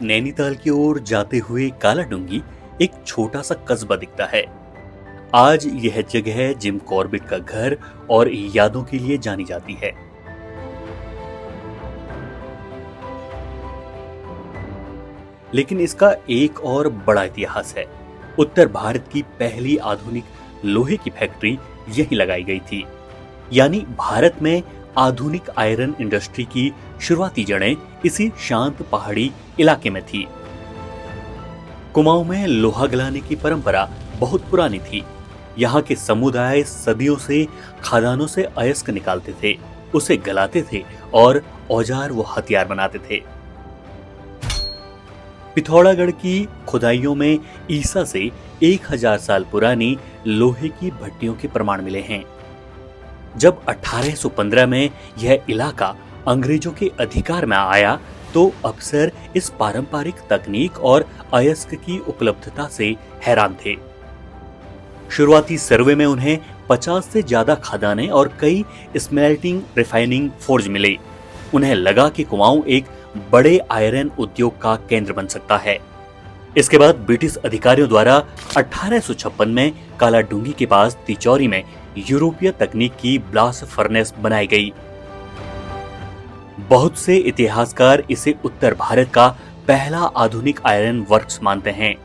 नैनीताल की ओर जाते हुए कालाडूंगी एक छोटा सा कस्बा दिखता है। आज यह जगह जिम कॉर्बेट का घर और यादों के लिए जानी जाती है। लेकिन इसका एक और बड़ा इतिहास है। उत्तर भारत की पहली आधुनिक लोहे की फैक्ट्री यहीं लगाई गई थी। यानी भारत में आधुनिक आयरन इंडस्ट्री की शुरुआती जड़ें इसी शांत पहाड़ी इलाके में थी। कुमाऊं में लोहा गलाने की परंपरा बहुत पुरानी थी। यहाँ के समुदाय सदियों से खदानों से अयस्क निकालते थे, उसे गलाते थे और औजार व हथियार बनाते थे। पिथौरागढ़ की खुदाइयों में ईसा से 1000 साल पुरानी लोहे की भट्टियों के प्रमाण मिले हैं। जब 1815 में यह इलाका अंग्रेजों के अधिकार में आया तो अफसर इस पारंपरिक तकनीक और अयस्क की उपलब्धता से हैरान थे। शुरुआती सर्वे में उन्हें 50 से ज्यादा खदानें और कई स्मेल्टिंग रिफाइनिंग फोर्ज मिले। उन्हें लगा कि कुमाऊं एक बड़े आयरन उद्योग का केंद्र बन सकता है। इसके बाद ब्रिटिश अधिकारियों द्वारा 1856 में कालाडूंगी के पास तिचौरी में यूरोपीय तकनीक की ब्लास्ट फर्नेस बनाई गई। बहुत से इतिहासकार इसे उत्तर भारत का पहला आधुनिक आयरन वर्क्स मानते हैं।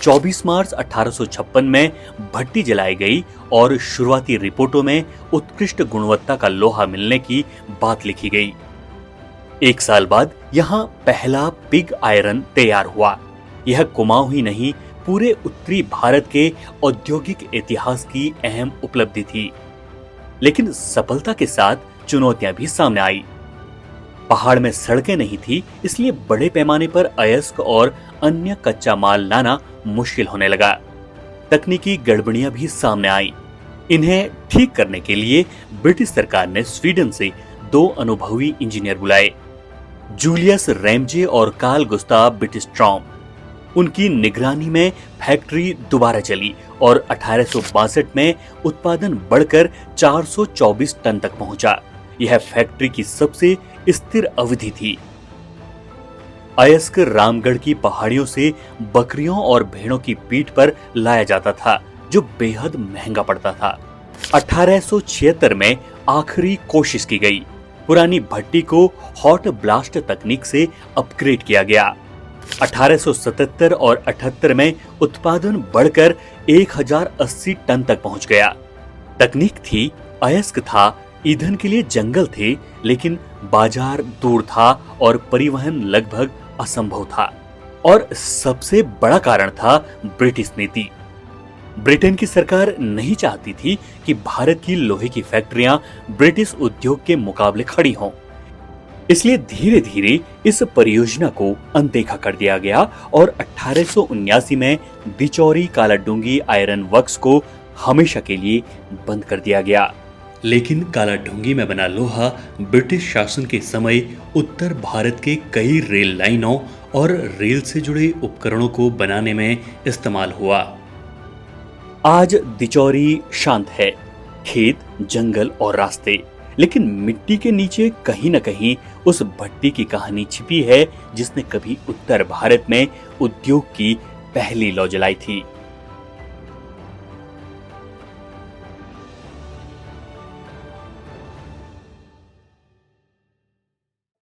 24 मार्च 1856 में भट्टी जलाई गई और शुरुआती रिपोर्टों में उत्कृष्ट गुणवत्ता का लोहा मिलने की बात लिखी गई। एक साल बाद यहाँ पहला पिग आयरन तैयार हुआ। यह कुमाऊं ही नहीं, पूरे उत्तरी भारत के औद्योगिक इतिहास की अहम उपलब्धि थी। लेकिन सफलता के साथ चुनौतियां भी सामने आई। पहाड़ में सड़कें नहीं थी, इसलिए बड़े पैमाने पर अयस्क और अन्य कच्चा माल लाना मुश्किल होने लगा। तकनीकी गड़बड़ियां भी सामने आई। इन्हें ठीक करने के लिए ब्रिटिश सरकार ने स्वीडन से 2 अनुभवी इंजीनियर बुलाए, जूलियस रैमजे और कार्ल गुस्ताव बिटस्ट्रॉम। उनकी निगरानी में फैक्ट्री दोबारा चली और 1862 में उत्पादन बढ़कर 424 टन तक पहुंचा। यह फैक्ट्री की सबसे स्थिर अवधि थी। अयस्क रामगढ़ की पहाड़ियों से बकरियों और भेड़ों की पीठ पर लाया जाता था, जो बेहद महंगा पड़ता था। 1876 में आखिरी कोशिश की गई। पुरानी भट्टी को हॉट ब्लास्ट तकनीक से अपग्रेड किया गया। 1877 और 78 में उत्पादन बढ़कर 1080 टन तक पहुंच गया। तकनीक थी, अयस्क था, ईंधन के लिए जंगल थे, लेकिन बाजार दूर था और परिवहन लगभग असंभव था। और सबसे बड़ा कारण था ब्रिटिश नीति। ब्रिटेन की सरकार नहीं चाहती थी कि भारत की लोहे की फैक्ट्रियां ब्रिटिश उद्योग के मुकाबले खड़ी हों। इसलिए धीरे धीरे इस परियोजना को अनदेखा कर दिया गया और 1879 में दिचौरी कालाडूंगी आयरन वर्क्स को हमेशा के लिए बंद कर दिया गया। लेकिन कालाडूंगी में बना लोहा ब्रिटिश शासन के समय उत्तर भारत के कई रेल लाइनों और रेल से जुड़े उपकरणों को बनाने में इस्तेमाल हुआ। आज दिचौरी शांत है, खेत, जंगल और रास्ते, लेकिन मिट्टी के नीचे कहीं न कहीं उस भट्टी की कहानी छिपी है जिसने कभी उत्तर भारत में उद्योग की पहली लौ जलाई थी।